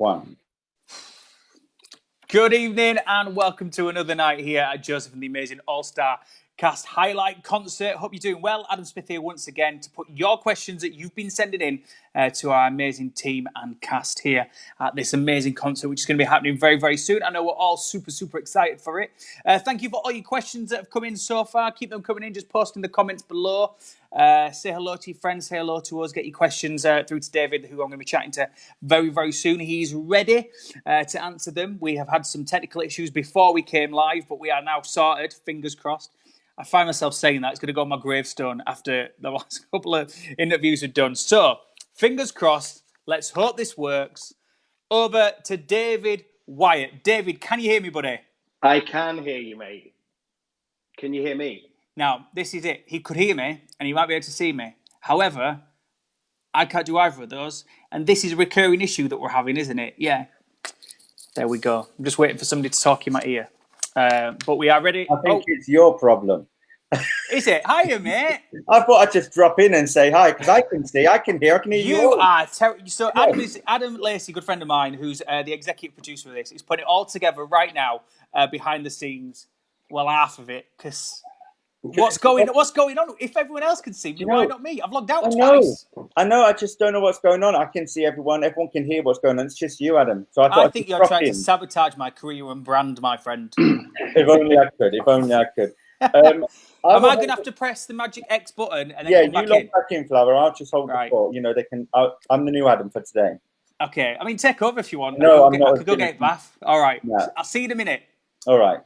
one. Good evening and welcome to another night here at Joesph and the Amazing All-Star Cast Highlight Concert. Hope you're doing well. Adam Smith here once again to put your questions that you've been sending in to our amazing team and cast here at this amazing concert, which is going to be happening very, very soon. I know we're all super, super excited for it. Thank you for all your questions that have come in so far. Keep them coming in. Just post in the comments below. Say hello to your friends, say hello to us, get your questions through to David, who I'm going to be chatting to very, very soon. He's ready to answer them. We have had some technical issues before we came live, but we are now sorted, fingers crossed. I find myself saying that. It's going to go on my gravestone after the last couple of interviews are done. So, fingers crossed. Let's hope this works. Over to David Wyatt. David, can you hear me, buddy? I can hear you, mate. Can you hear me? Now, this is it. He could hear me, and he might be able to see me. However, I can't do either of those. And this is a recurring issue that we're having, isn't it? Yeah. There we go. I'm just waiting for somebody to talk in my ear. But we are ready. I think it's your problem. Is it? Hiya, mate. I thought I'd just drop in and say hi, because I can see, I can hear, I can hear you. You are so Adam Lacey, good friend of mine, who's the executive producer of this. He's putting it all together right now behind the scenes. Well, half of it, because what's going on? If everyone else can see me, why not me? I've logged out twice. I know. I just don't know what's going on. I can see everyone. Everyone can hear what's going on. It's just you, Adam. So I think you're trying to sabotage my career and brand, my friend. If only I could. If only I could. Am I going to have to press the magic X button and then come back in? Yeah, you log back in, Flower. I'll just hold the fort. You know, they can. I'm the new Adam for today. Okay. I mean, take over if you want. No, I could go get a bath. All right. Yeah. I'll see you in a minute. All right.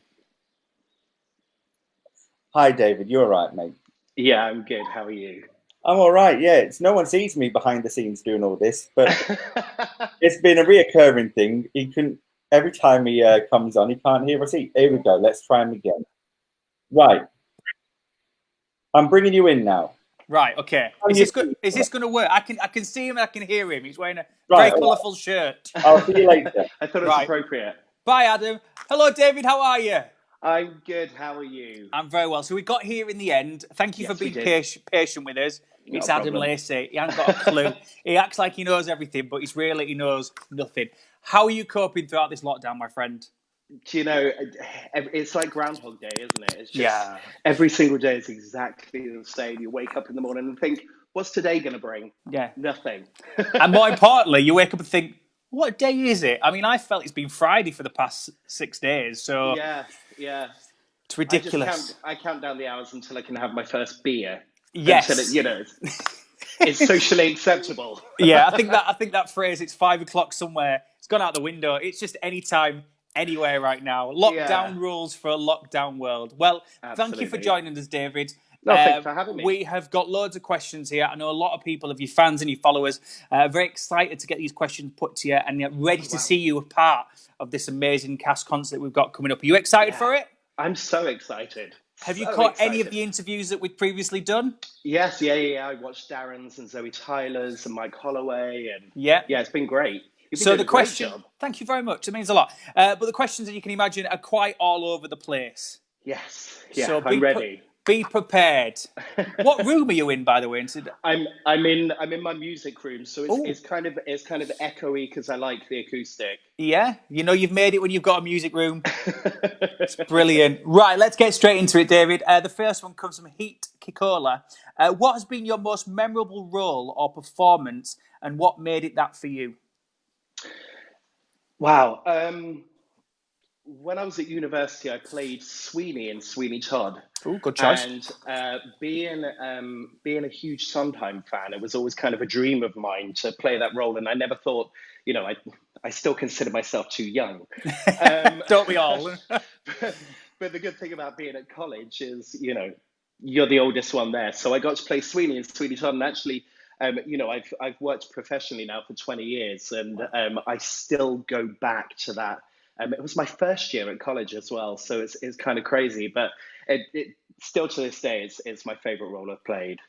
Hi, David. You all right, mate? Yeah, I'm good. How are you? I'm all right. Yeah, no one sees me behind the scenes doing all this, but it's been a reoccurring thing. Every time he comes on, he can't hear us. Here we go. Let's try him again. Right. I'm bringing you in now. Right. Okay. Is this going to work? I can see him and I can hear him. He's wearing a very colourful shirt. I'll see you later. I thought it was appropriate. Bye, Adam. Hello, David. How are you? I'm good. How are you? I'm very well. So we got here in the end. Thank you for being patient with us. It's Adam Lacey. He hasn't got a clue. He acts like he knows everything, but he knows nothing. How are you coping throughout this lockdown, my friend? Do you know, it's like Groundhog Day, isn't it? It's just every single day is exactly the same. You wake up in the morning and think, what's today going to bring? Yeah. Nothing. And more importantly, you wake up and think, what day is it? I mean, I felt it's been Friday for the past 6 days. So yeah. It's ridiculous. I count down the hours until I can have my first beer. Yes. Until it's socially acceptable. Yeah, I think that phrase, it's 5 o'clock somewhere, it's gone out the window. It's just anytime, anywhere right now. Lockdown rules for a lockdown world. Well, Thank you for joining us, David. No, thanks for having me. We have got loads of questions here. I know a lot of people, of your fans and your followers, are very excited to get these questions put to you and ready to see you a part of this amazing cast concert we've got coming up. Are you excited for it? I'm so excited. Have you caught any of the interviews that we've previously done? Yes, yeah. I watched Darren's and Zoe Tyler's and Mike Holloway. And yeah, it's been great. So the question, thank you very much. It means a lot. But the questions that you can imagine are quite all over the place. Yes. Yeah, so I'm ready. Be prepared. What room are you in, by the way? I'm in my music room, so it's kind of echoey because I like the acoustic. Yeah, you've made it when you've got a music room. It's brilliant. Right, let's get straight into it, David. The first one comes from Heat Kikola. What has been your most memorable role or performance, and what made it that for you? Wow. When I was at university, I played Sweeney in Sweeney Todd. Oh, good choice. And being a huge Sondheim fan, it was always kind of a dream of mine to play that role. And I never thought, I still consider myself too young. Don't we all? But the good thing about being at college is, you're the oldest one there. So I got to play Sweeney in Sweeney Todd. And actually, I've worked professionally now for 20 years. And I still go back to that. It was my first year at college as well, so it's kind of crazy, but it still to this day it's my favorite role I've played.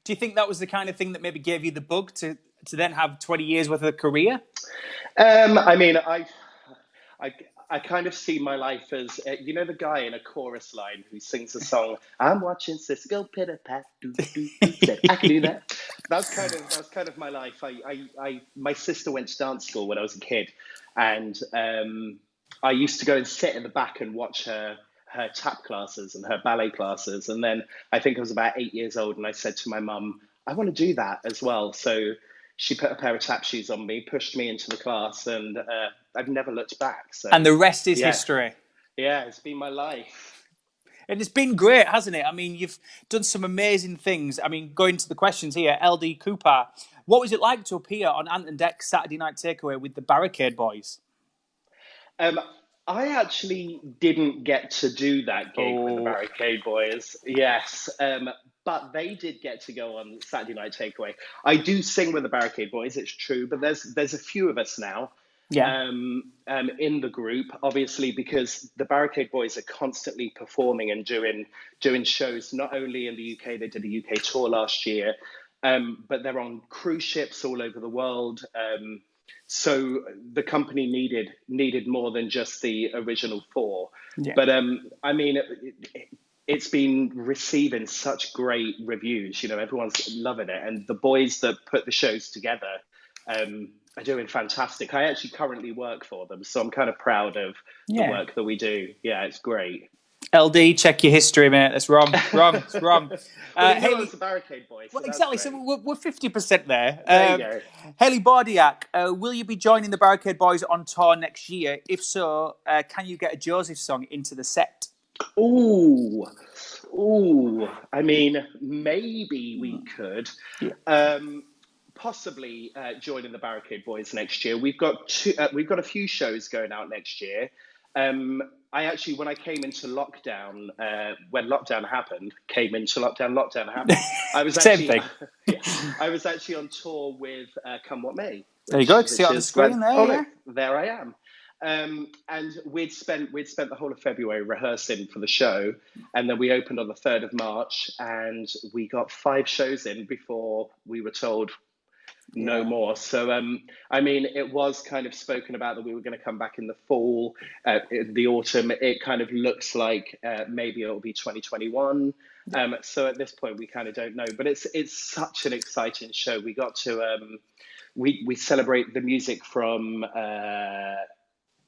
Do you think that was the kind of thing that maybe gave you the bug to then have 20 years worth of a career? I mean, I kind of see my life as, you know, the guy in a chorus line who sings a song, I'm watching Cisco pitter pat, do, do, do, said, I can do that. That's kind of my life. My sister went to dance school when I was a kid, and I used to go and sit in the back and watch her tap classes and her ballet classes. And then I think I was about 8 years old, and I said to my mum, I want to do that as well. So she put a pair of tap shoes on me, pushed me into the class, and I've never looked back. So, and the rest is history. Yeah, it's been my life. And it's been great, hasn't it? I mean, you've done some amazing things. I mean, going to the questions here, LD Cooper, what was it like to appear on Ant and Dec's Saturday Night Takeaway with the Barricade Boys? I actually didn't get to do that gig with the Barricade Boys. Yes. But they did get to go on Saturday Night Takeaway. I do sing with the Barricade Boys, it's true, but there's a few of us now. Yeah. In the group, obviously, because the Barricade Boys are constantly performing and doing shows. Not only in the UK, they did a UK tour last year, but they're on cruise ships all over the world. So the company needed more than just the original four. Yeah. But I mean, it's been receiving such great reviews. You know, everyone's loving it, and the boys that put the shows together are doing fantastic. I actually currently work for them, so I'm kind of proud of the work that we do. Yeah, it's great. LD, check your history, mate. That's wrong. It's wrong. Well, Haley, was the Barricade Boys. So well, exactly. So we're 50% there. There you go. Haley Bardiak, will you be joining the Barricade Boys on tour next year? If so, can you get a Joesph song into the set? Ooh. I mean, maybe we could. Yeah. Possibly joining the Barricade Boys next year. We've got a few shows going out next year. I actually, when I came into lockdown, when lockdown happened, I was actually, I was actually on tour with Come What May. There you go. See it on the screen there. Look, there I am. And we'd spent the whole of February rehearsing for the show, and then we opened on the 3rd of March, and we got 5 shows in before we were told no more. So, I mean, it was kind of spoken about that we were going to come back in the fall, in the autumn. It kind of looks like maybe it'll be 2021. So at this point, we kind of don't know. But it's such an exciting show. We got to we celebrate the music from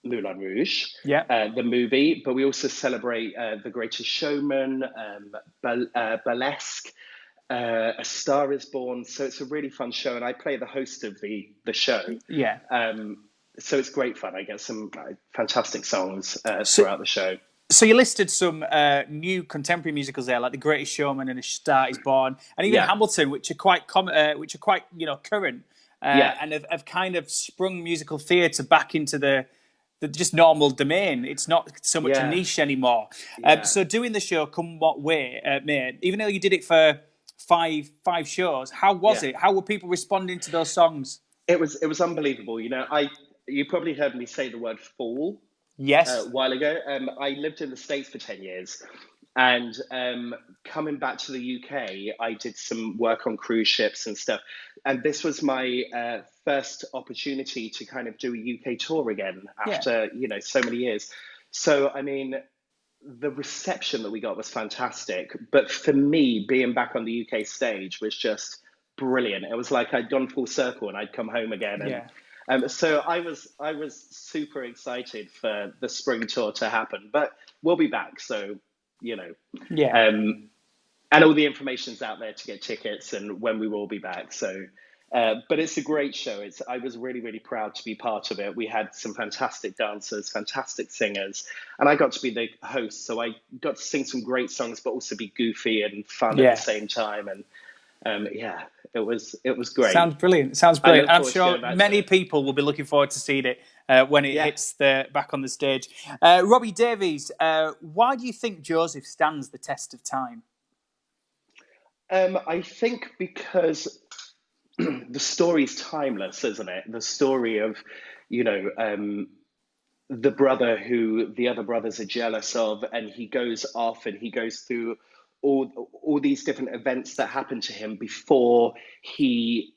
Moulin Rouge, the movie, but we also celebrate The Greatest Showman, Burlesque. A Star is Born, so it's a really fun show, and I play the host of the show. Yeah. So it's great fun. I get some fantastic songs throughout the show. So you listed some new contemporary musicals there, like The Greatest Showman and A Star is Born, and even Hamilton, which are quite current, and have kind of sprung musical theatre back into the just normal domain. It's not so much a niche anymore. So doing the show Come What May, even though you did it for five shows, how was it? How were people responding to those songs? It was unbelievable. You know, you probably heard me say the word fall a while ago. I lived in the States for 10 years, and coming back to the UK, I did some work on cruise ships and stuff, and this was my first opportunity to kind of do a UK tour again after so many years. So I mean, the reception that we got was fantastic, but for me, being back on the UK stage was just brilliant. It was like I'd gone full circle and I'd come home again. And so I was super excited for the spring tour to happen, but we'll be back. So, and all the information's out there to get tickets and when we will be back. So, but it's a great show. I was really, really proud to be part of it. We had some fantastic dancers, fantastic singers, and I got to be the host. So I got to sing some great songs, but also be goofy and fun at the same time. And it was great. Sounds brilliant. I'm sure many people will be looking forward to seeing it when it hits back on the stage. Robbie Davies, why do you think Joesph stands the test of time? I think because the story's timeless, isn't it? The story of, the brother who the other brothers are jealous of, and he goes off and he goes through all these different events that happen to him before he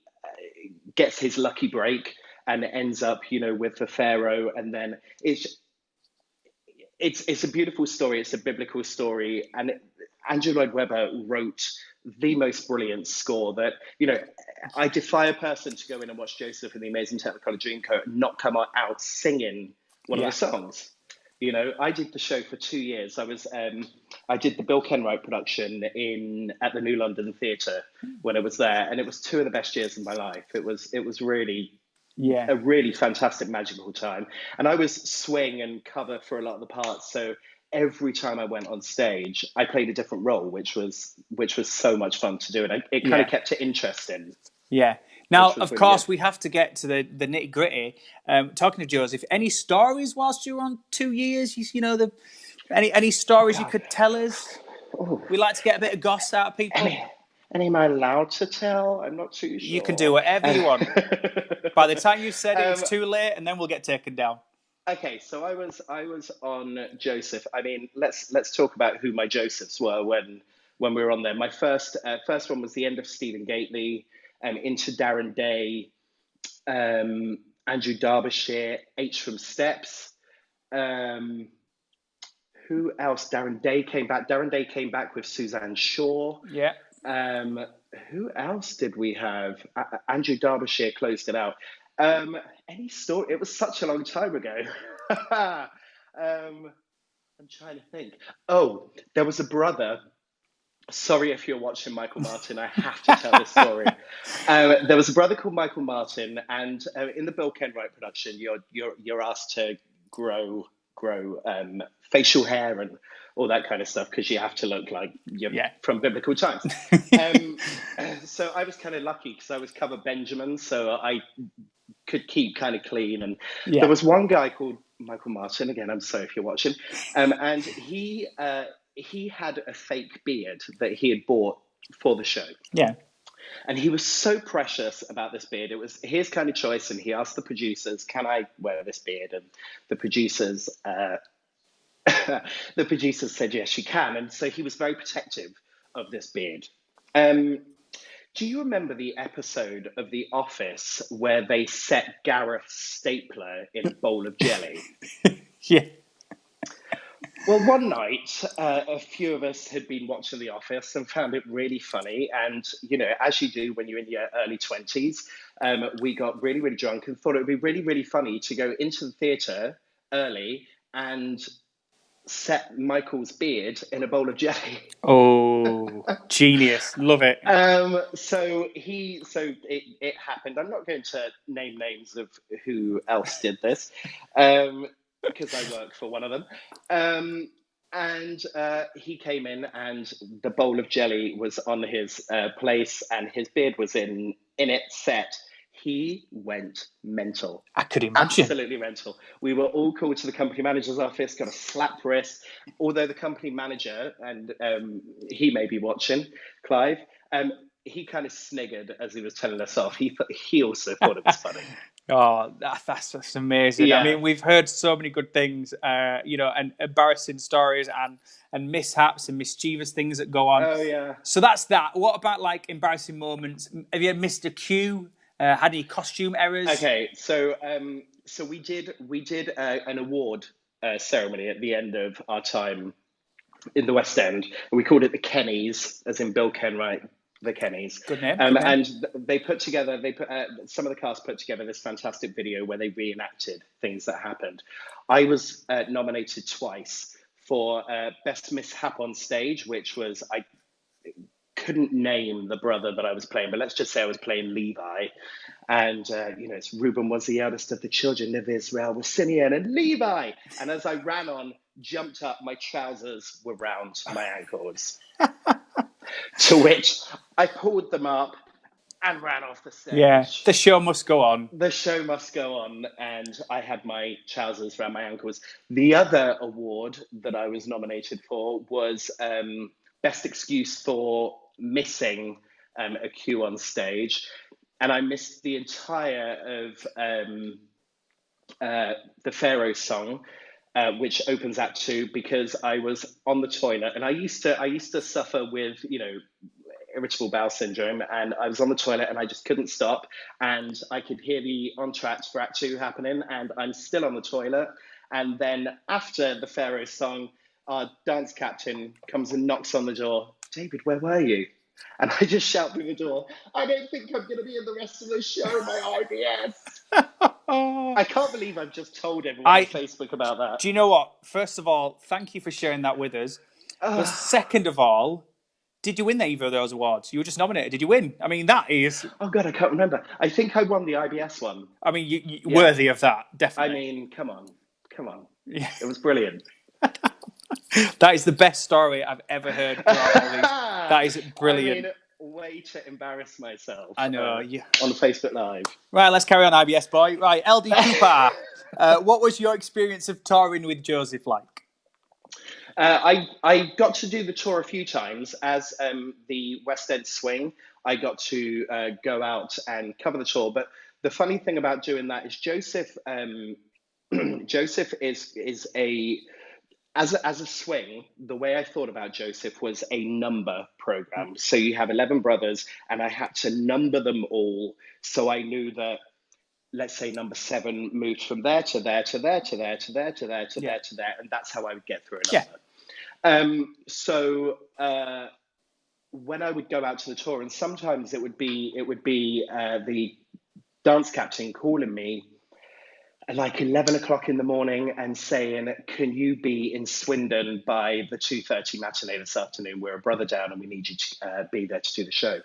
gets his lucky break and ends up, with the pharaoh. And then it's a beautiful story. It's a biblical story, and Andrew Lloyd Webber wrote the most brilliant score that, I defy a person to go in and watch Joesph and the Amazing Technicolor Dreamcoat and not come out singing one of the songs. I did the show for 2 years. I did the Bill Kenwright production at the New London Theatre when it was there, and it was 2 of the best years of my life. It was really a really fantastic, magical time. And I was swing and cover for a lot of the parts. So every time I went on stage, I played a different role, which was so much fun to do. And it kind of kept it interesting. Yeah. Now, of course, we have to get to the nitty gritty. Talking to Joesph, any stories whilst you were on 2 years? Any stories you could tell us? Ooh. We like to get a bit of goss out of people. Any am I allowed to tell? I'm not too sure. You can do whatever you want. By the time you've said it's too late, and then we'll get taken down. Okay, so I was on Joesph. I mean, let's talk about who my Josephs were when we were on there. My first one was the end of Stephen Gately, into Darren Day, Andrew Derbyshire, H from Steps. Who else? Darren Day came back. Darren Day came back with Suzanne Shaw. Yeah. Who else did we have? Andrew Derbyshire closed it out. Any story? It was such a long time ago. I'm trying to think. Oh, there was a brother. Sorry if you're watching, Michael Martin. I have to tell this story. There was a brother called Michael Martin, and in the Bill Kenwright production, you're asked to grow facial hair and all that kind of stuff because you have to look like you're from biblical times. So I was kind of lucky because I was cover Benjamin, so I could keep kind of clean. And there was one guy called Michael Martin. Again, I'm sorry if you're watching, and he had a fake beard that he had bought for the show. Yeah. And he was so precious about this beard. It was his kind of choice, and he asked the producers, "Can I wear this beard?" And the producers said, "Yes, you can." And so he was very protective of this beard. Do you remember the episode of The Office where they set Gareth's stapler in a bowl of jelly? Yeah. Well, one night, a few of us had been watching The Office and found it really funny. And, as you do when you're in your early 20s, we got really, really drunk and thought it would be really, really funny to go into the theatre early and set Michael's beard in a bowl of jelly. Oh, genius. Love it. So it happened. I'm not going to name names of who else did this. Because I work for one of them. And he came in and the bowl of jelly was on his place and his beard was in it set. He went mental. I could imagine. Absolutely mental. We were all called to the company manager's office, got a slap wrist. Although the company manager, and he may be watching, Clive, he kind of sniggered as he was telling us off. He also thought it was funny. Oh, that's just amazing. Yeah. I mean, we've heard so many good things, and embarrassing stories and mishaps and mischievous things that go on. Oh, yeah. So that's that. What about like embarrassing moments? Have you missed a cue? Had any costume errors? Okay, so we did an award ceremony at the end of our time in the West End. We called it the Kennys, as in Bill Kenwright. The Kennys. Good name. And they some of the cast put together this fantastic video where they reenacted things that happened. I was nominated twice for Best Mishap on Stage, which was, I couldn't name the brother that I was playing, but let's just say I was playing Levi. And, it's Reuben was the eldest of the children of Israel, with Simeon and Levi. And as I ran on, jumped up, my trousers were round my ankles. To which I pulled them up and ran off the stage. Yeah, the show must go on. The show must go on, and I had my trousers around my ankles. The other award that I was nominated for was Best Excuse for Missing a cue on stage. And I missed the entire of the Pharaoh song, which opens Act 2, because I was on the toilet, and I used to suffer with irritable bowel syndrome, and I was on the toilet and I just couldn't stop, and I could hear the entr'acte for Act 2 happening, and I'm still on the toilet, And then after the Pharaoh song, our dance captain comes and knocks on the door. David, where were you? And I just shout through the door, I don't think I'm going to be in the rest of the show, my IBS. I can't believe I've just told everyone on Facebook about that. Do you know what? First of all, thank you for sharing that with us. But second of all, did you win either of those awards? You were just nominated. Did you win? I mean, that is... Oh, God, I can't remember. I think I won the IBS one. I mean, you worthy of that, definitely. I mean, come on. Yeah. It was brilliant. That is the best story I've ever heard throughout all these. That is brilliant. I mean, way to embarrass myself. I know. On Facebook Live. Right, let's carry on, IBS boy. Right, LD Cooper. What was your experience of touring with Joesph like? I got to do the tour a few times as the West End Swing. I got to go out and cover the tour. But the funny thing about doing that is Joesph is as a swing, the way I thought about Joesph was a number program. So you have 11 brothers, and I had to number them all. So I knew that, let's say number 7 moved from there to there to there to there to there to there to there to there, and that's how I would get through a number. So when I would go out to the tour, and sometimes it would be the dance captain calling me at like 11 o'clock in the morning and saying, can you be in Swindon by the 2:30 matinee this afternoon? We're a brother down and we need you to be there to do the show.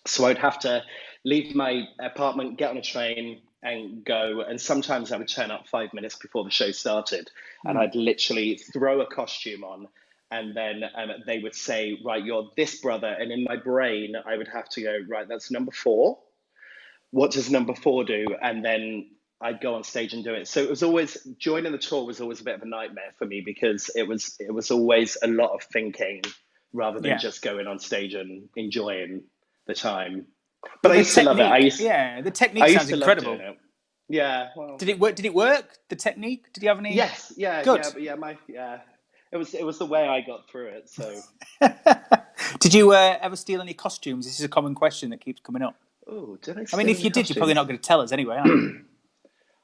So I'd have to leave my apartment, get on a train and go. And sometimes I would turn up 5 minutes before the show started and I'd literally throw a costume on. And then they would say, right, you're this brother. And in my brain, I would have to go, right, that's number 4. What does number 4 do? And then I'd go on stage and do it. So it was always, joining the tour was always a bit of a nightmare for me because it was always a lot of thinking rather than just going on stage and enjoying the time. But I used to love it. The technique sounds incredible. Yeah. Well, did it work? Did it work? The technique? Did you have any? Yes. Yeah. Good. It was the way I got through it. So. Did you ever steal any costumes? This is a common question that keeps coming up. Oh, did I? I mean, if you did, you're probably not going to tell us anyway, aren't you?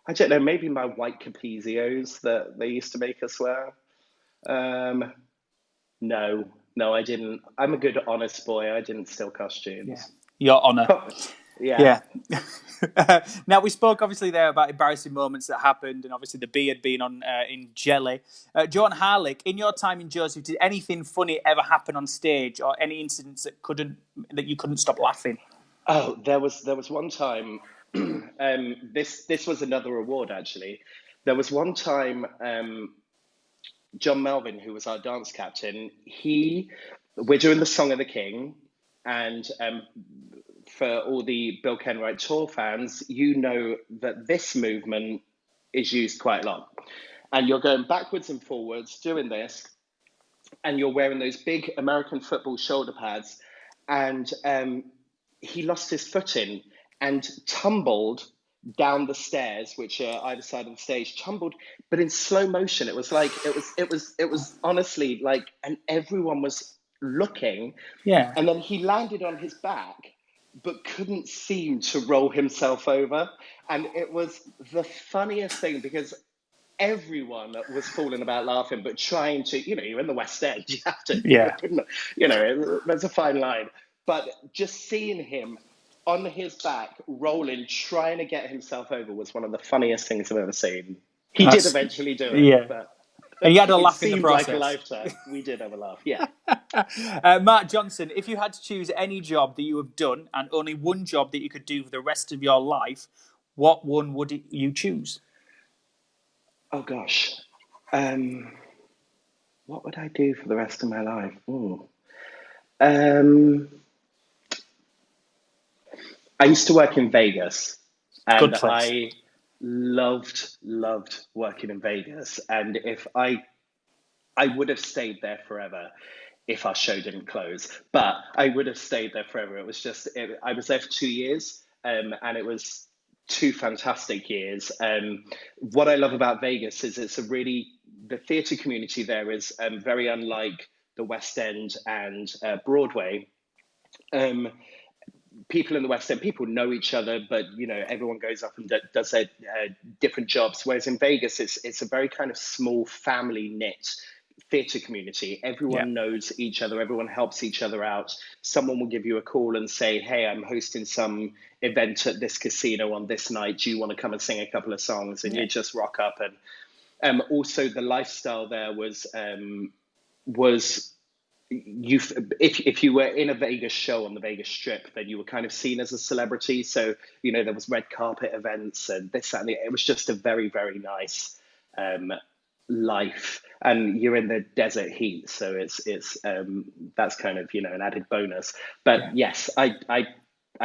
I don't know. Maybe my white capezios that they used to make us wear. No, I didn't. I'm a good, honest boy. I didn't steal costumes. Yeah. Your honour. Yeah. Now, we spoke obviously there about embarrassing moments that happened and obviously the beard being on in jelly. Joan Harlick, in your time in Joesph, did anything funny ever happen on stage or any incidents that you couldn't stop laughing? Oh, there was one time, this was another award actually. There was one time, John Melvin, who was our dance captain, we're doing the Song of the King, and for all the Bill Kenwright tour fans, you know that this movement is used quite a lot. And you're going backwards and forwards doing this, and you're wearing those big American football shoulder pads, and he lost his footing and tumbled down the stairs, which are either side of the stage, but in slow motion. It was like, it was honestly like, and everyone was looking. Yeah. And then he landed on his back, but couldn't seem to roll himself over. And it was the funniest thing because everyone was falling about laughing, but trying to, you're in the West End, you have to, there's a fine line. But just seeing him on his back, rolling, trying to get himself over was one of the funniest things I've ever seen. He did eventually do it. Yeah. But and you had a laugh in the process. It seemed like a lifetime. We did have a laugh, yeah. Mark Johnson, if you had to choose any job that you have done and only one job that you could do for the rest of your life, what one would you choose? Oh, gosh. What would I do for the rest of my life? I used to work in Vegas, and I loved working in Vegas. And if I would have stayed there forever if our show didn't close, but I would have stayed there forever. It was just, I was there for 2 years, and it was 2 fantastic years. What I love about Vegas is the theatre community there is very unlike the West End and Broadway. people in the West End, people know each other, but everyone goes up and does their different jobs. Whereas in Vegas, it's a very kind of small, family knit theatre community. Everyone knows each other. Everyone helps each other out. Someone will give you a call and say, "Hey, I'm hosting some event at this casino on this night. Do you want to come and sing a couple of songs?" And you just rock up. And also the lifestyle there was if you were in a Vegas show on the Vegas Strip, then you were kind of seen as a celebrity. So there was red carpet events and this and it was just a very, very nice life. And you're in the desert heat, so it's that's kind of an added bonus. But yes, I'd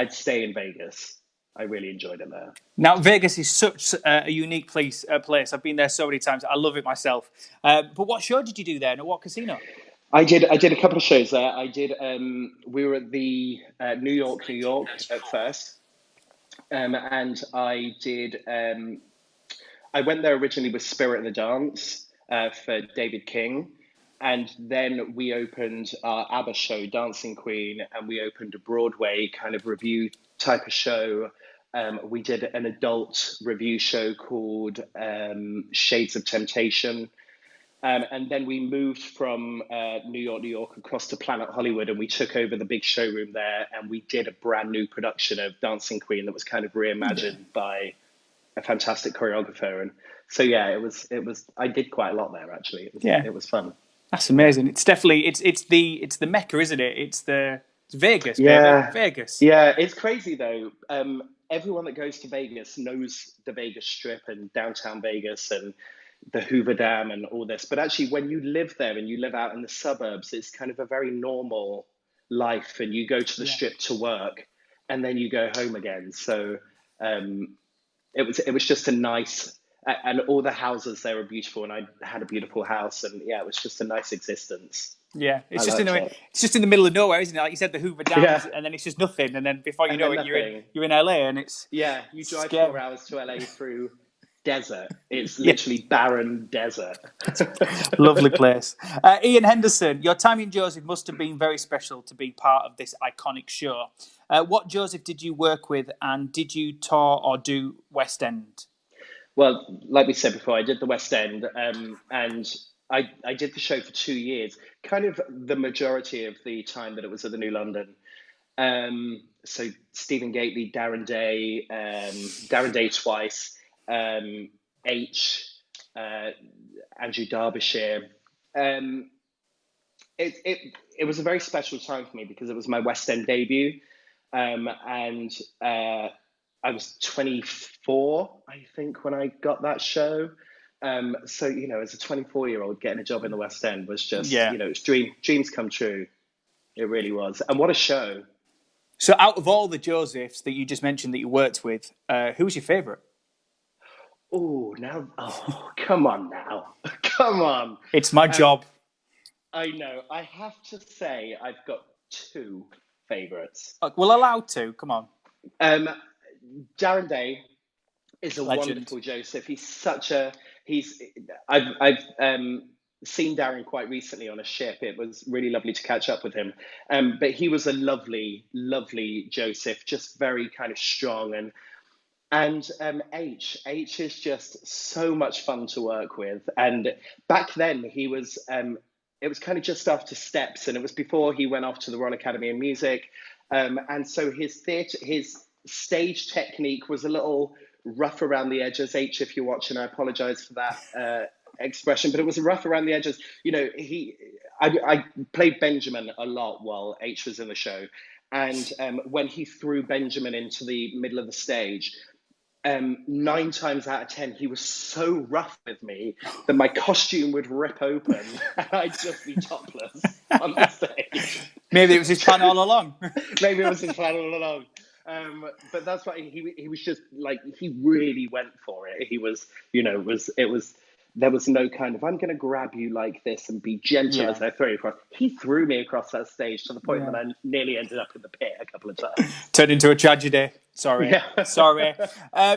stay in Vegas. I really enjoyed it there. Now, Vegas is such a unique place. I've been there so many times. I love it myself. But what show did you do there, and at what casino? I did a couple of shows there. We were at the New York at first, and I did. I went there originally with Spirit of the Dance for David King, and then we opened our ABBA show, Dancing Queen, and we opened a Broadway kind of review type of show. We did an adult review show called Shades of Temptation. And then we moved from New York across to Planet Hollywood, and we took over the big showroom there, and we did a brand new production of Dancing Queen that was kind of reimagined by a fantastic choreographer. And so it was I did quite a lot there actually. It was fun. That's amazing. It's definitely it's the Mecca, isn't it? It's Vegas, yeah, baby. Vegas. Yeah, it's crazy though. Everyone that goes to Vegas knows the Vegas Strip and downtown Vegas and the Hoover Dam and all this. But actually, when you live there and you live out in the suburbs, it's kind of a very normal life. And you go to the Strip to work, and then you go home again. So it was just a nice, and all the houses there were beautiful, and I had a beautiful house, and it was just a nice existence. Yeah, it's just in the middle of nowhere, isn't it? Like you said, the Hoover Dam, and then it's just nothing, and then before you know it, you're in LA, and it's you drive 4 hours to LA through desert. It's literally barren desert. Lovely place. Ian Henderson, your time in Joesph must have been very special to be part of this iconic show. What Joesph did you work with, and did you tour or do West End? Well, like we said before, I did the West End, and I did the show for 2 years, kind of the majority of the time that it was at the New London. So Stephen Gately, Darren Day twice, H, Andrew Derbyshire. It was a very special time for me because it was my West End debut, and I was 24, I think, when I got that show. So as a 24-year-old, getting a job in the West End was just it's dreams come true. It really was, and what a show! So, out of all the Josephs that you just mentioned that you worked with, who was your favourite? Oh, come on now. Come on. It's my job. I know. I have to say I've got 2 favourites. Well, allowed to. Come on. Darren Day is a Legend. Wonderful Joesph. I've seen Darren quite recently on a ship. It was really lovely to catch up with him. But he was a lovely, lovely Joesph, just very kind of strong. And H is just so much fun to work with. And back then he was, it was kind of just after Steps, and it was before he went off to the Royal Academy of Music. And so his stage technique was a little rough around the edges. H, if you're watching, I apologize for that expression, but it was rough around the edges. I played Benjamin a lot while H was in the show. And when he threw Benjamin into the middle of the stage, 9 times out of 10, he was so rough with me that my costume would rip open and I'd just be topless on the stage. Maybe it was his plan all along. Maybe it was his plan all along. But that's why he was just like, he really went for it. He was, there was no kind of, I'm going to grab you like this and be gentle as I throw you across. He threw me across that stage to the point that I nearly ended up in the pit a couple of times. Turned into a tragedy. Sorry. Yeah. Sorry.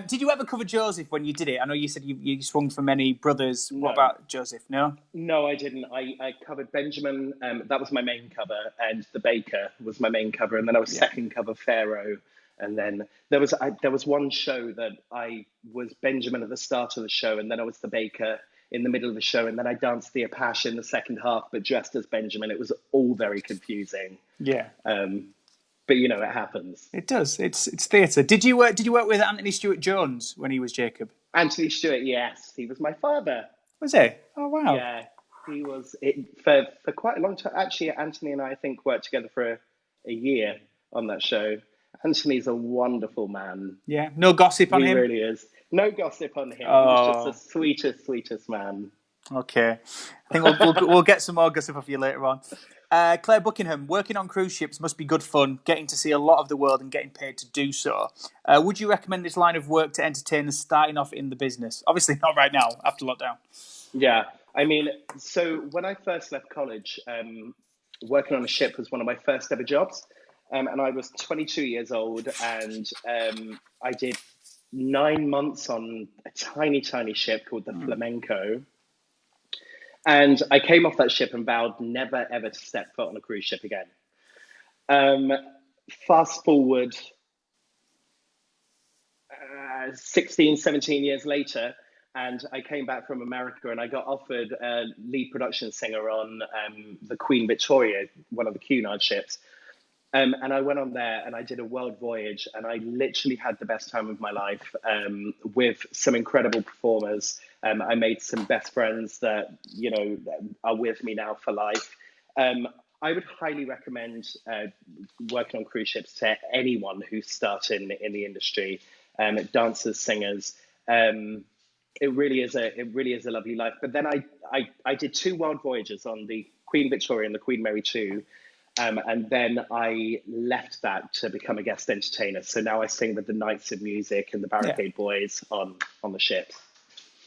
Did you ever cover Joesph when you did it? I know you said you swung for many brothers. What No. about Joesph? No? No, I didn't. I covered Benjamin. That was my main cover, and the Baker was my main cover, and then I was second cover Pharaoh, and then there was one show that I was Benjamin at the start of the show, and then I was the Baker in the middle of the show, and then I danced the Apache in the second half, but dressed as Benjamin. It was all very confusing. Yeah. But you know, it happens. It does. It's theatre. Did you work with Anthony Stewart Jones when he was Jacob? Anthony Stewart, yes, he was my father. Was he? Oh wow. Yeah, he was it for quite a long time. Actually, Anthony and I think worked together for a year on that show. Anthony's a wonderful man. Yeah. No gossip on He him. really is. No gossip on him. He Oh. was just the sweetest man. Okay. I think we'll get some more gossip off you later on. Claire Buckingham, working on cruise ships must be good fun, getting to see a lot of the world and getting paid to do so. Would you recommend this line of work to entertainers starting off in the business? Obviously not right now, after lockdown. Yeah, I mean, so when I first left college, working on a ship was one of my first ever jobs. And I was 22 years old, and I did 9 months on a tiny ship called the Flamenco. And I came off that ship and vowed never, ever to step foot on a cruise ship again. Fast forward 16, 17 years later, and I came back from America and I got offered a lead production singer on the Queen Victoria, one of the Cunard ships. And I went on there and I did a world voyage, and I literally had the best time of my life with some incredible performers. I made some best friends that, you know, are with me now for life. I would highly recommend working on cruise ships to anyone who's starting in the industry, dancers, singers. It really is a lovely life. But then I did 2 world voyages on the Queen Victoria and the Queen Mary 2. And then I left that to become a guest entertainer. So now I sing with the Knights of Music and the Barricade Boys on the ships,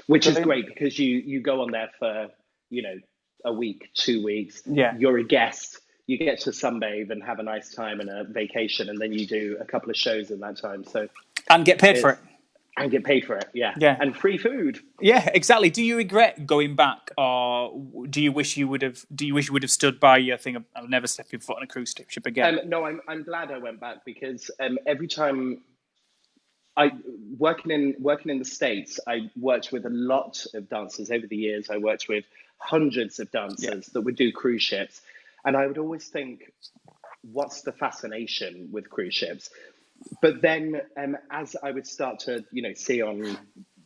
which is great because you go on there for, you know, a week, 2 weeks. Yeah. You're a guest. You get to sunbathe and have a nice time and a vacation, and then you do a couple of shows in that time. So And get paid for it. And get paid for it, yeah. And free food. Yeah, exactly. Do you regret going back, or do you wish you would have? Do you wish you would have stood by your thing of I'll never step your foot on a cruise ship again? No, I'm glad I went back because every time working in the States, I worked with a lot of dancers over the years. I worked with hundreds of dancers that would do cruise ships, and I would always think, what's the fascination with cruise ships? But then as I would start to, you know, see on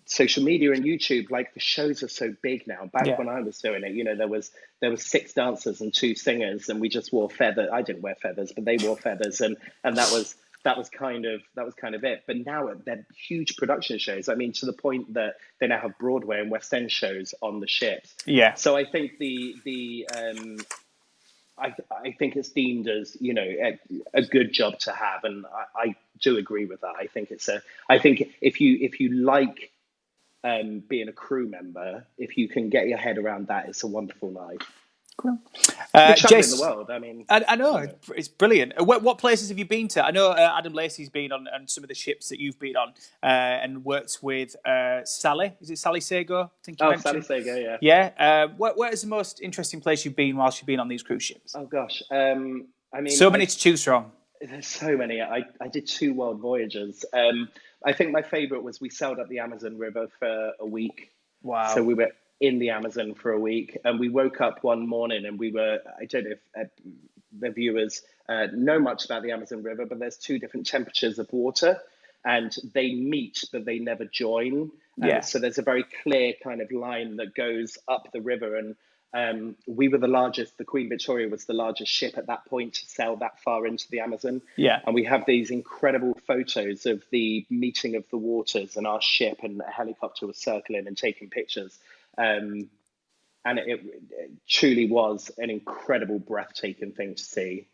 social media and YouTube, like the shows are so big now. Back when I was doing it, you know, there was 6 dancers and 2 singers, and we just wore feathers. I didn't wear feathers, but they wore feathers, and that was kind of it. But now they're huge production shows. I mean, to the point that they now have Broadway and West End shows on the ships. Yeah. So I think I think it's deemed as, you know, a good job to have, and I do agree with that. I think if you like being a crew member, if you can get your head around that, it's a wonderful life. Cool. Traveling the world. I mean, I know it's brilliant. What places have you been to? I know Adam Lacey's been on some of the ships that you've been on, and worked with Sally. Is it Sally Sago? I think you mentioned. Sally Sago, yeah. Yeah. Where is the most interesting place you've been whilst you've been on these cruise ships? Oh gosh, I mean, so many to choose from. There's so many. I did 2 world voyages. I think my favorite was we sailed up the Amazon River for a week. Wow. So we were in the Amazon for a week, and we woke up one morning and we were, I don't know if the viewers know much about the Amazon River, but there's 2 different temperatures of water, and they meet, but they never join. So there's a very clear kind of line that goes up the river, and we were the Queen Victoria was the largest ship at that point to sail that far into the Amazon. Yeah. And we have these incredible photos of the meeting of the waters and our ship, and a helicopter was circling and taking pictures. And it truly was an incredible, breathtaking thing to see.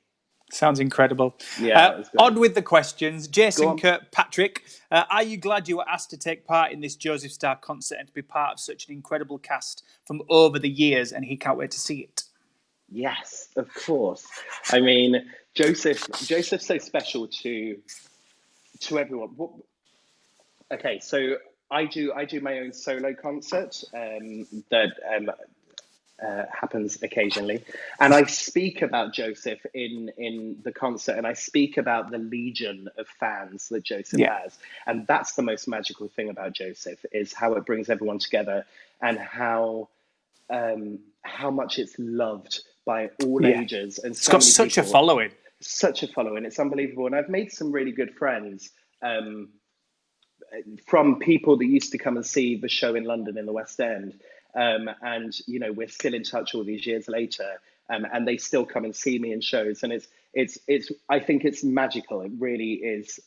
Sounds incredible. Yeah. On with the questions. Jason Kirkpatrick, are you glad you were asked to take part in this Joesph Star concert and to be part of such an incredible cast from over the years, and he can't wait to see it? Yes, of course. I mean, Joseph's so special to To everyone. Okay, so I do my own solo concert that happens occasionally, and I speak about Joesph in the concert, and I speak about the legion of fans that Joesph has, and that's the most magical thing about Joesph, is how it brings everyone together, and how much it's loved by all ages, and it's got such a following. Such a following. It's unbelievable, and I've made some really good friends from people that used to come and see the show in London in the West End. And you know, we're still in touch all these years later, and they still come and see me in shows, and it's I think it's magical. It really is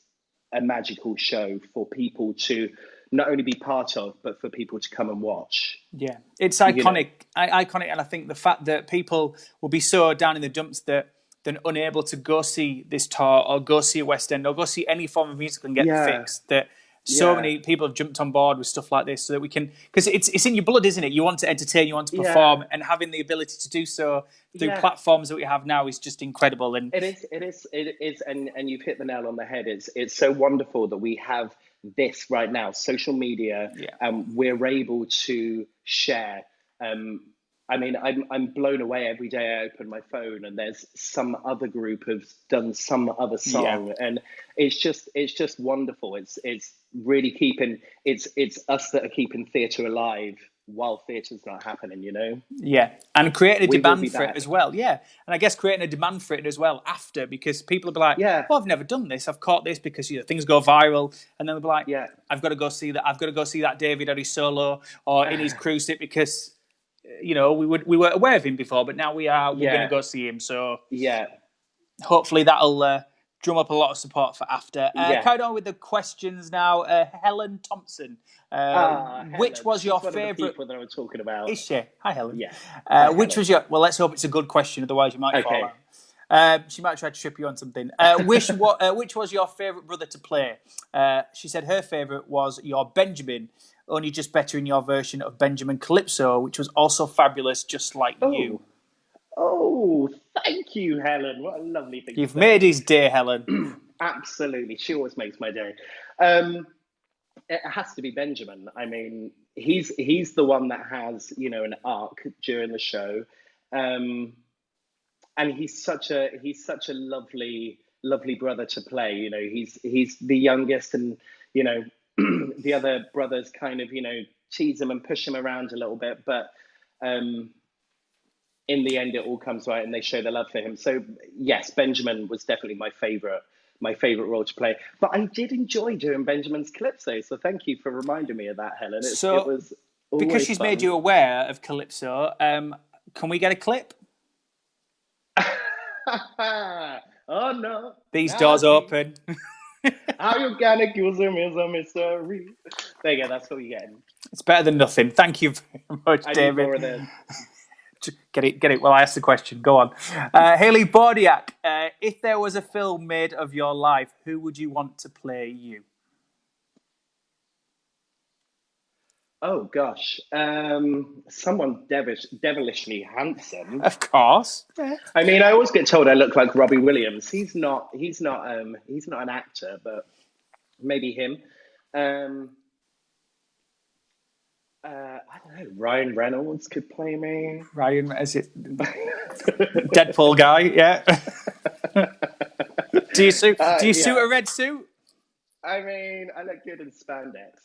a magical show for people to not only be part of, but for people to come and watch. Yeah, it's iconic, iconic, and I think the fact that people will be so down in the dumps that they're unable to go see this tour or go see a West End or go see any form of musical and get fixed, that so many people have jumped on board with stuff like this so that we can, because it's in your blood, isn't it? You want to entertain, you want to perform, and having the ability to do so through platforms that we have now is just incredible. And it is, and you've hit the nail on the head. It's so wonderful that we have this right now, social media, and we're able to share. I mean, I'm blown away every day I open my phone and there's some other group have done some other song, and it's just wonderful. It's really keeping it's us that are keeping theatre alive while theatre's not happening, you know? Yeah, and creating a demand for it as well. Yeah, and I guess creating a demand for it as well after, because people will be like, well, I've never done this. I've caught this because things go viral, and then they'll be like, I've got to go see that. I've got to go see that David on his solo or in his cruise ship because, you know, we were aware of him before, but now we're going to go see him. So hopefully that'll drum up a lot of support for after. Carried on with the questions now. Helen Thompson, which was your favourite? People that I was talking about. Is she? Hi, Helen. Yeah. Which was your? Well, let's hope it's a good question. Otherwise, you might fall out. She might try to trip you on something. Which was your favourite brother to play? She said her favourite was your Benjamin, only just better in your version of Benjamin Calypso, which was also fabulous, just like you. Oh, thank you, Helen. What a lovely thing. You've made his day, Helen. Absolutely. She always makes my day. It has to be Benjamin. I mean, he's the one that has, you know, an arc during the show. And he's such a lovely brother to play. You know, he's the youngest, and, you know, the other brothers kind of, you know, tease him and push him around a little bit, but in the end, it all comes right, and they show their love for him. So yes, Benjamin was definitely my favorite role to play. But I did enjoy doing Benjamin's Calypso, so thank you for reminding me of that, Helen. It was because she's made you aware of Calypso. Can we get a clip? Oh no! These doors open. How you gonna accuse him is a mystery. There you go. That's what you're getting. It's better than nothing. Thank you very much, David. I need more of this. Get it. Well, I asked the question. Go on. Haley Bordiak, if there was a film made of your life, who would you want to play you? Oh, gosh. Someone devilishly handsome. Of course. Yeah. I mean, I always get told I look like Robbie Williams. He's not an actor, but maybe him. I don't know. Ryan Reynolds could play me. Ryan, is it Deadpool guy? Yeah. Do you suit a red suit? I mean, I look good in spandex.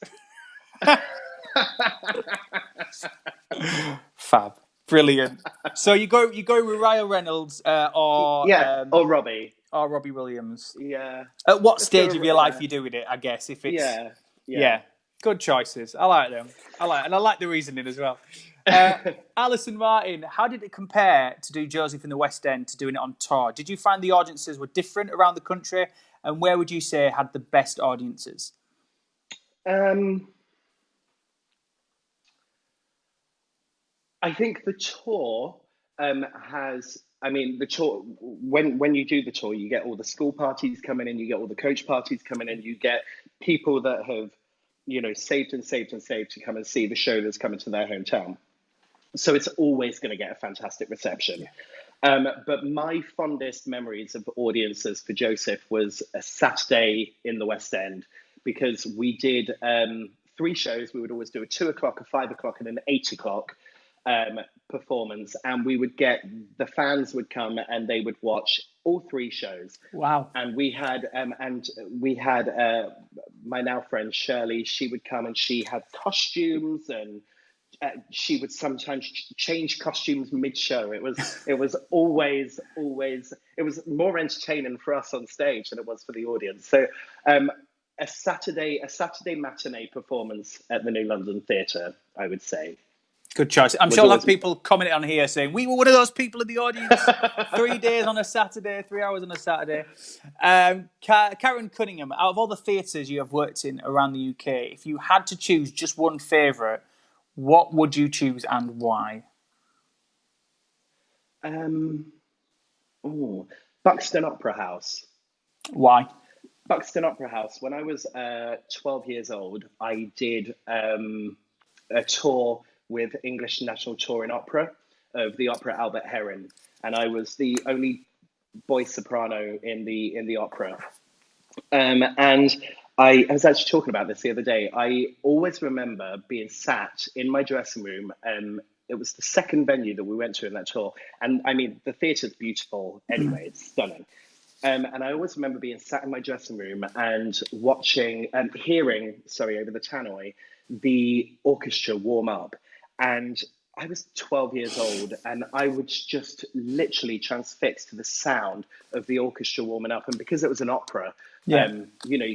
Fab, brilliant. So you go with Ryan Reynolds or Robbie Williams. Yeah. At what stage of your life you doing it? I guess if it's yeah. Good choices. I like them. And I like the reasoning as well. Alison Martin, how did it compare to do Joesph in the West End to doing it on tour? Did you find the audiences were different around the country? And where would you say had the best audiences? I think the tour the tour, when you do the tour, you get all the school parties coming in, you get all the coach parties coming in, you get people that have, you know, saved to come and see the show that's coming to their hometown. So it's always going to get a fantastic reception. But my fondest memories of audiences for Joesph was a Saturday in the West End, because we did 3 shows. We would always do a 2 o'clock, a 5 o'clock, and an 8 o'clock performance, and we would get the fans would come and they would watch all 3 shows. Wow. And we had my now friend Shirley. She would come and she had costumes, and she would sometimes change costumes mid-show. It was always it was more entertaining for us on stage than it was for the audience. So a Saturday matinee performance at the New London Theatre, I would say. Good choice. I'm sure I'll have people commenting on here saying, we were one of those people in the audience. 3 days on a Saturday, 3 hours on a Saturday. Karen Cunningham, out of all the theatres you have worked in around the UK, if you had to choose just one favourite, what would you choose and why? Buxton Opera House. Why? Buxton Opera House. When I was 12 years old, I did a tour with English National Touring Opera of the opera Albert Heron, and I was the only boy soprano in the opera. And I was actually talking about this the other day. I always remember being sat in my dressing room. It was the second venue that we went to in that tour, and I mean the theatre's beautiful anyway; it's stunning. And I always remember being sat in my dressing room and watching and hearing, over the tannoy, the orchestra warm up. And I was 12 years old, and I was just literally transfixed to the sound of the orchestra warming up. And because it was an opera, you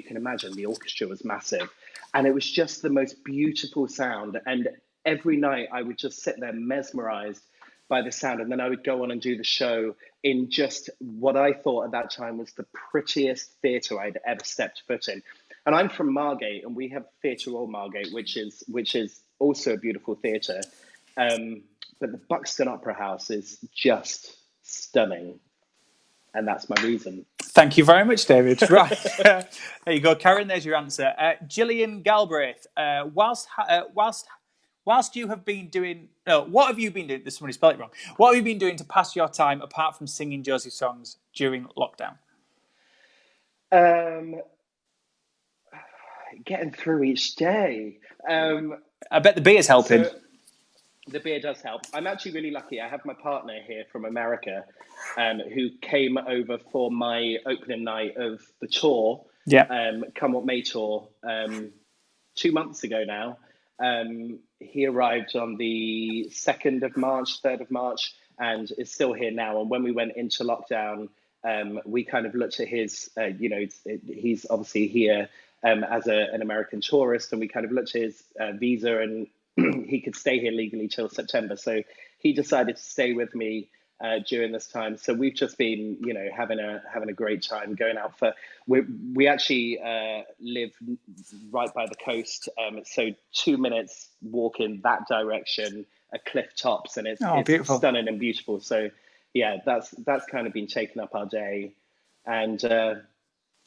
can imagine the orchestra was massive. And it was just the most beautiful sound. And every night I would just sit there mesmerized by the sound. And then I would go on and do the show in just what I thought at that time was the prettiest theatre I'd ever stepped foot in. And I'm from Margate, and we have Theatre Royal Margate, which is also a beautiful theatre. But the Buxton Opera House is just stunning. And that's my reason. Thank you very much, David. Right. There you go, Karen. There's your answer. Gillian Galbraith, whilst you have been doing... No, what have you been doing? This somebody spelled it wrong. What have you been doing to pass your time apart from singing Josie songs during lockdown? Getting through each day. I bet the beer's helping. So the beer does help. I'm actually really lucky. I have my partner here from America who came over for my opening night of the tour, Come What May tour, 2 months ago now. He arrived on the 2nd of March, 3rd of March, and is still here now. And when we went into lockdown, we kind of looked at his, he's obviously here as an American tourist, and we kind of looked at his visa, and he could stay here legally till September. So he decided to stay with me during this time. So we've just been, having a great time going out for. We actually live right by the coast, so 2 minutes walk in that direction, a cliff tops, and it's beautiful. Stunning and beautiful. So yeah, that's kind of been taking up our day, and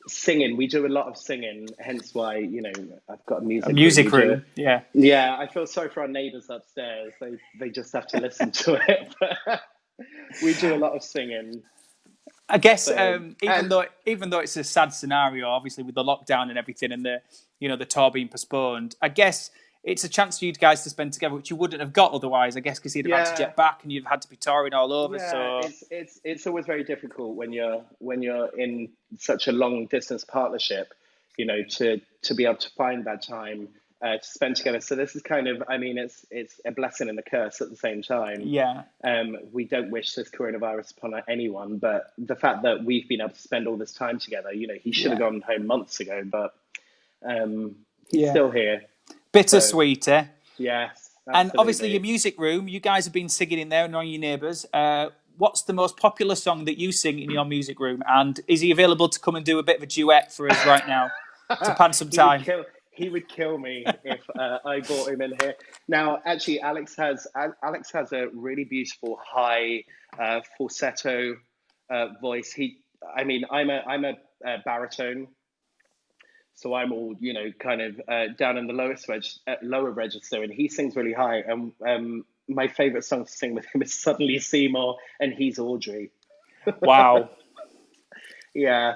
singing. We do a lot of singing, hence why I've got a music room. Yeah. I feel sorry for our neighbours upstairs. They just have to listen to it. We do a lot of singing. I guess even though it's a sad scenario, obviously with the lockdown and everything, and the tour being postponed, I guess it's a chance for you guys to spend together, which you wouldn't have got otherwise. I guess because you'd have had to jet back and you've had to be touring all over. Yeah, so it's always very difficult when you're in such a long distance partnership, to be able to find that time to spend together. So this is kind of, it's a blessing and a curse at the same time. Yeah. We don't wish this coronavirus upon anyone, but the fact that we've been able to spend all this time together, he should have gone home months ago, but he's still here. Bittersweet, eh? Yes. Absolutely. And obviously your music room, you guys have been singing in there and on your neighbours. What's the most popular song that you sing in your music room? And is he available to come and do a bit of a duet for us right now to pass some time? He would kill me if I brought him in here. Now, actually, Alex has a really beautiful high falsetto voice. I'm a baritone, So I'm all, kind of down in the lower register, and he sings really high. And my favorite song to sing with him is "Suddenly Seymour," and he's Audrey. Wow. Yeah,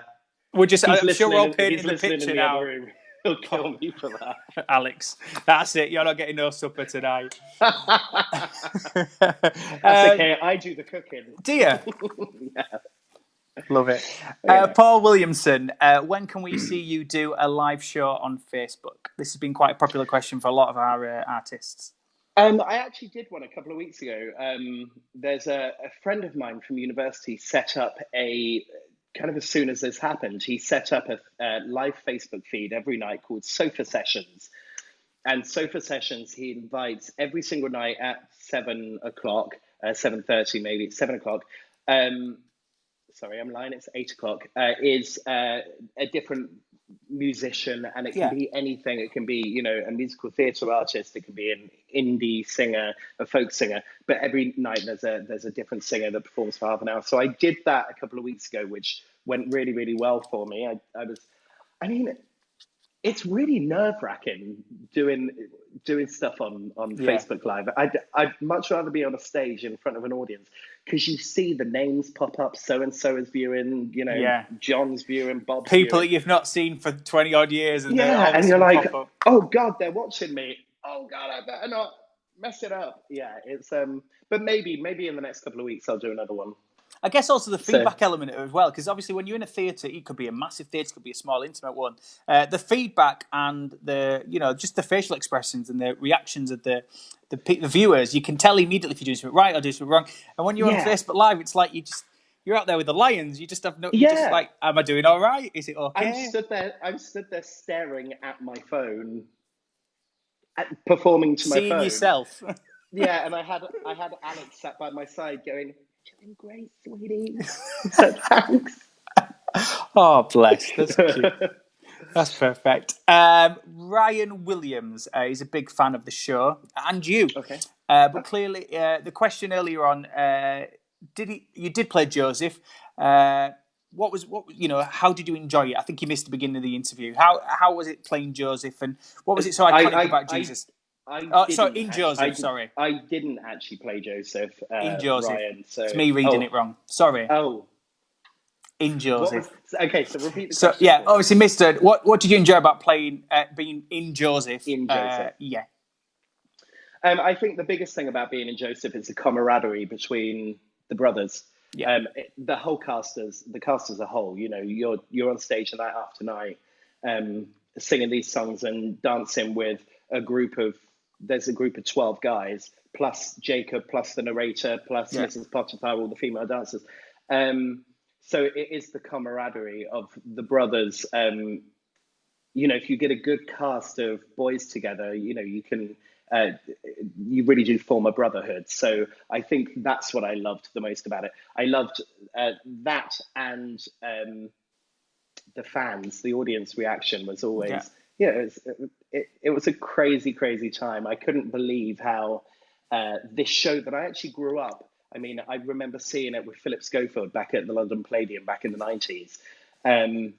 I'm sure we're all He's painting the listening in picture the other now. room. He'll kill me for that. Alex, that's it. You're not getting no supper tonight. That's okay. I do the cooking. Do you? Yeah. Love it. Yeah. Paul Williamson, when can we see you do a live show on Facebook? This has been quite a popular question for a lot of our artists. I actually did one a couple of weeks ago. There's a friend of mine from university set up a kind of as soon as this happened, he set up a live Facebook feed every night called Sofa Sessions. And Sofa Sessions, he invites every single night at 7 o'clock, 7:30 maybe, 7 o'clock. Sorry, I'm lying, it's 8 o'clock, is a different musician, and it can be anything. It can be, a musical theatre artist, it can be an indie singer, a folk singer, but every night there's a different singer that performs for half an hour. So I did that a couple of weeks ago, which went really, really well for me. It's really nerve-wracking doing stuff on Facebook Live. I'd much rather be on a stage in front of an audience, because you see the names pop up. So and so is viewing. John's viewing, Bob's people viewing. that you've not seen for 20 odd years, and and you're like, oh God, they're watching me. Oh God, I better not mess it up. Yeah, it's but maybe in the next couple of weeks I'll do another one. I guess also the feedback element as well, because obviously when you're in a theatre, it could be a massive theatre, it could be a small, intimate one. The feedback and just the facial expressions and the reactions of the viewers, you can tell immediately if you're doing something right or doing something wrong. And when you're on Facebook Live, it's like you're out there with the lions. You just have no. You're just like, am I doing all right? Is it okay? I'm stood there staring at my phone, performing to my phone. Seeing yourself. Yeah, and I had Alex sat by my side going, "Doing great, sweetie." So thanks. Oh, bless. That's cute. That's perfect. Ryan Williams is a big fan of the show, and you. Okay. But clearly, the question earlier on, you did play Joesph. How did you enjoy it? I think you missed the beginning of the interview. How was it playing Joesph, and what was it so iconic about Jesus? In Joesph, sorry. I didn't actually play Joesph. In Joesph. Ryan, so it's me reading it wrong. Sorry. Oh. In Joesph. Okay, so repeat the question. So, yeah, obviously, Mister, what did you enjoy about being in Joesph? In Joesph. Yeah. I think the biggest thing about being in Joesph is the camaraderie between the brothers. Yeah. The whole cast as a whole, you're on stage night after night, singing these songs and dancing with there's a group of 12 guys, plus Jacob, plus the narrator, plus Mrs. Potiphar, all the female dancers. So it is the camaraderie of the brothers. If you get a good cast of boys together, you can, you really do form a brotherhood. So I think that's what I loved the most about it. I loved that, and the fans, the audience reaction was always, it was a crazy, crazy time. I couldn't believe how this show that I actually grew up. I mean, I remember seeing it with Philip Schofield back at the London Palladium back in the 90s. And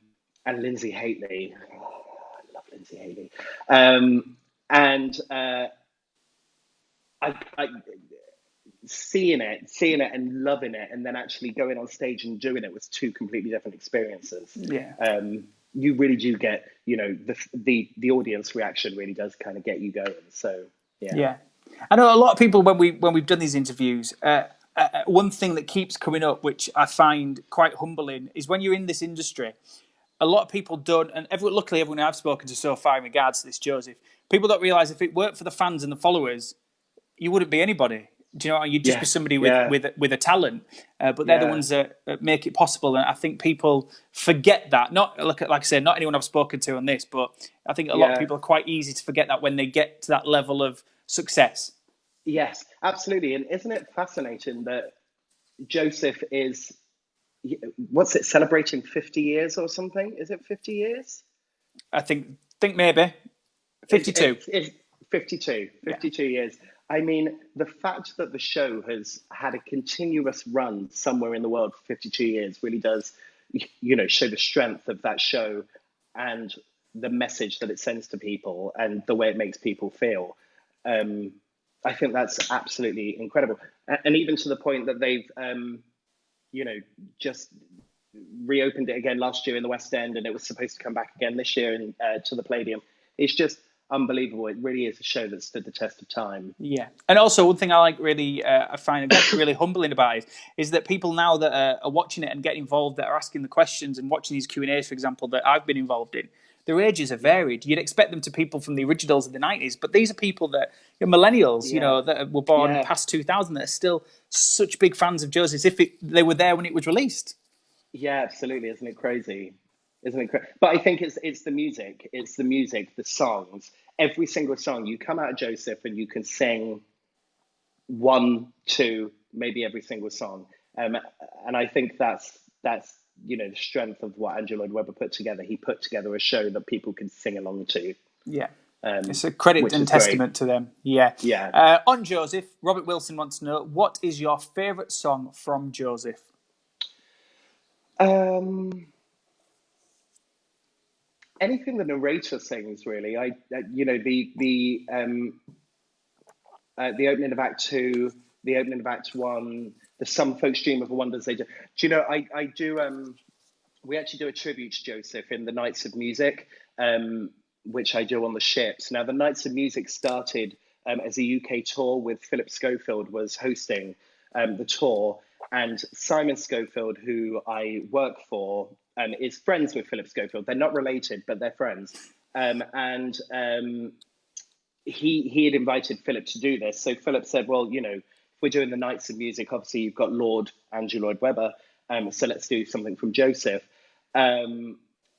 Lindsay Haitley. Oh, I love Lindsay Haitley. I seeing it and loving it, and then actually going on stage and doing it was two completely different experiences. Yeah. You really do get, the audience reaction really does kind of get you going. So, yeah. Yeah. I know a lot of people, when we've done these interviews, one thing that keeps coming up, which I find quite humbling, is when you're in this industry, a lot of people don't, and luckily everyone I've spoken to so far in regards to this Joesph, people don't realise if it weren't for the fans and the followers, you wouldn't be anybody. Do you know? You'd just be somebody with a talent, but they're the ones that make it possible. And I think people forget that. Not like I said, not anyone I've spoken to on this, but I think a lot of people are quite easy to forget that when they get to that level of success. Yes, absolutely. And isn't it fascinating that Joesph is, celebrating 50 years or something? Is it 50 years? I think maybe 52. It's 52 years. I mean, the fact that the show has had a continuous run somewhere in the world for 52 years really does, show the strength of that show and the message that it sends to people and the way it makes people feel. I think that's absolutely incredible. And even to the point that they've, just reopened it again last year in the West End, and it was supposed to come back again this year to the Palladium. It's just unbelievable. It really is a show that stood the test of time. Yeah, and also one thing I like really, I find really humbling about it is that people now that are watching it and getting involved, that are asking the questions and watching these Q&As, for example, that I've been involved in, their ages are varied. You'd expect them to people from the originals of the 90s, but these are people that, millennials, that were born past 2000, that are still such big fans of Joesph, as if they were there when it was released. Yeah, absolutely. Isn't it crazy? Isn't it crazy? But I think it's the music. It's the music, the songs. Every single song, you come out of Joesph and you can sing 1, 2, maybe every single song. And I think that's the strength of what Andrew Lloyd Webber put together. He put together a show that people can sing along to. Yeah. It's a credit and testament to them. Yeah. Yeah. On Joesph, Robert Wilson wants to know, what is your favourite song from Joesph? Anything the narrator sings, really. The opening of Act 2, the opening of Act 1, the Some Folks Dream of the Wonders They Do. Do you know, I do, we actually do a tribute to Joesph in the Nights of Music, which I do on the ships. Now, the Nights of Music started as a UK tour with Philip Schofield was hosting the tour. And Simon Schofield, who I work for, is friends with Philip Schofield. They're not related, but they're friends. He had invited Philip to do this. So Philip said, well, if we're doing the Nights of Music, obviously you've got Lord Andrew Lloyd Webber. So let's do something from Joesph,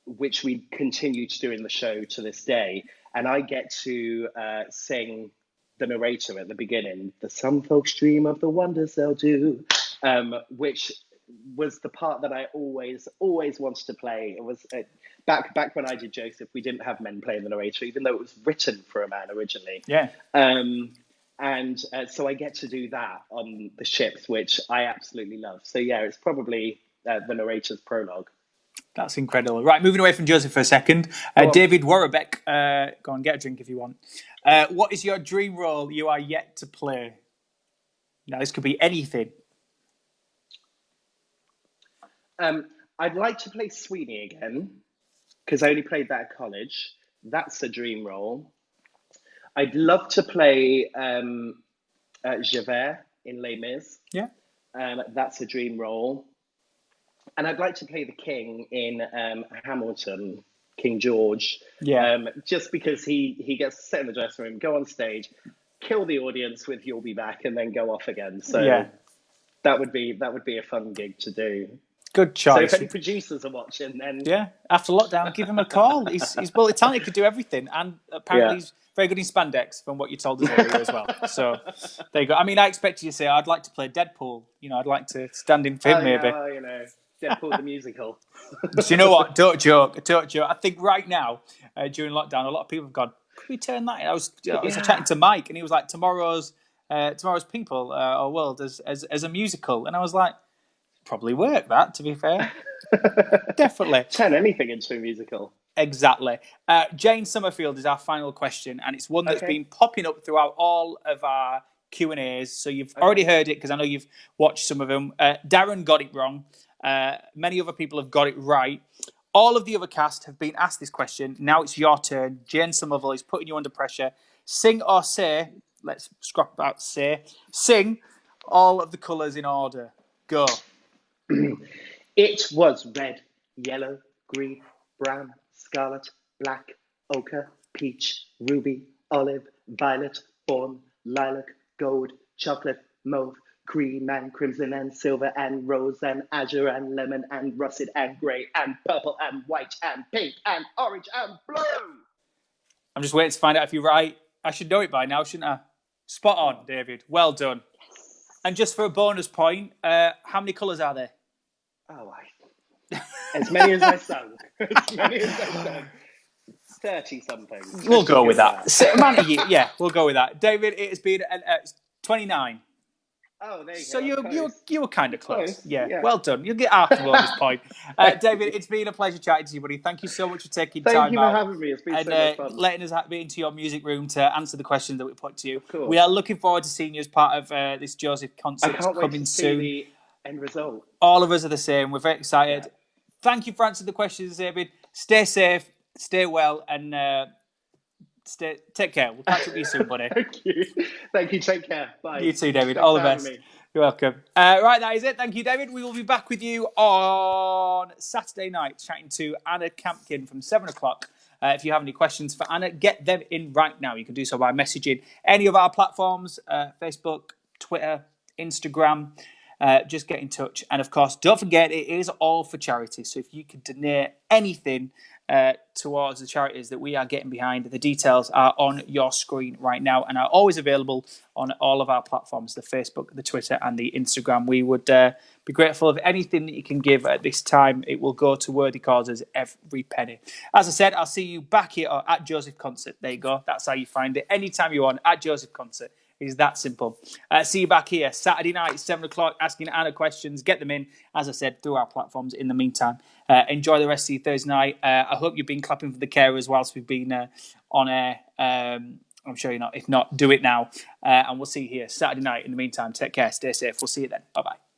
which we continue to do in the show to this day. And I get to sing the narrator at the beginning, the Some Folks Dream of the Wonders They'll Do, which was the part that I always wanted to play. It was back when I did Joesph, we didn't have men playing the narrator, even though it was written for a man originally. Yeah. So I get to do that on the ships, which I absolutely love. So yeah, it's probably the narrator's prologue. That's incredible. Right, moving away from Joesph for a second. David Wyatt, go on, get a drink if you want. What is your dream role you are yet to play? Now, this could be anything. I'd like to play Sweeney again, because I only played that at college. That's a dream role. I'd love to play Javert in Les Mis. Yeah. That's a dream role. And I'd like to play the King in Hamilton, King George. Yeah. Just because he gets to sit in the dressing room, go on stage, kill the audience with "You'll Be Back," and then go off again. So that would be a fun gig to do. Good choice. So if any producers are watching, then after lockdown, give him a call. He's well talented, could do everything, and apparently he's very good in spandex, from what you told us earlier as well. So there you go. I mean, I expect you to say, "I'd like to play Deadpool." I'd like to stand in for him, maybe. Deadpool the musical. Do you know what? Don't joke. I think right now, during lockdown, a lot of people have gone, could we turn that in? I was chatting to Mike, and he was like, tomorrow's People or World as a musical. And I was like, probably work that, to be fair. Definitely. Turn anything into a musical. Exactly. Jane Summerfield is our final question, and it's one that's been popping up throughout all of our Q&As. So you've already heard it, because I know you've watched some of them. Darren got it wrong. Many other people have got it right. All of the other cast have been asked this question. Now it's your turn. Jane Somerville is putting you under pressure. Sing or say, let's scrap about say, sing all of the colours in order. Go. It was red, yellow, green, brown, scarlet, black, ochre, peach, ruby, olive, violet, fawn, lilac, gold, chocolate, mauve, cream and crimson and silver and rose and azure and lemon and russet and grey and purple and white and pink and orange and blue. I'm just waiting to find out if you're right. I should know it by now, shouldn't I? Spot on, David. Well done. Yes. And just for a bonus point, how many colours are there? Oh, as many as I sung. 30-something. We'll go with that. So, we'll go with that. David, it has been 29. Oh, there you So go. you were kind of close. Close. Yeah. Yeah. Well done. You'll get half the bonus point. David, it's been a pleasure chatting to you, buddy. Thank you so much for taking Thank time you for out having me. It's been and so much fun. letting us be into your music room to answer the questions that we put to you. Of course. We are looking forward to seeing you as part of this Joesph I concert can't wait coming to see soon. the end result. All of us are the same. We're very excited. Yeah. Thank you for answering the questions, David. Stay safe, stay well, and take care. We'll catch up with you soon, buddy. Thank you. Thank you. Take care. Bye. You too, David. Thanks All the for having best. me. You're welcome. Right, that is it. Thank you, David. We will be back with you on Saturday night, chatting to Anna Campkin from 7 o'clock. If you have any questions for Anna, get them in right now. You can do so by messaging any of our platforms, Facebook, Twitter, Instagram. Just get in touch. And of course, don't forget, it is all for charity. So if you could donate anything towards the charities that we are getting behind, the details are on your screen right now and are always available on all of our platforms, the Facebook, the Twitter, and the Instagram. We would be grateful of anything that you can give at this time. It will go to worthy causes, every penny. As I said, I'll see you back here at Joesph Concert. There you go. That's how you find it. Anytime you want, at Joesph Concert. Is that simple. See you back here Saturday night, 7 o'clock, asking Anna questions. Get them in, as I said, through our platforms. In the meantime, enjoy the rest of your Thursday night. I hope you've been clapping for the carers whilst we've been on air. I'm sure you're not. If not, do it now. And we'll see you here Saturday night. In the meantime, take care. Stay safe. We'll see you then. Bye-bye.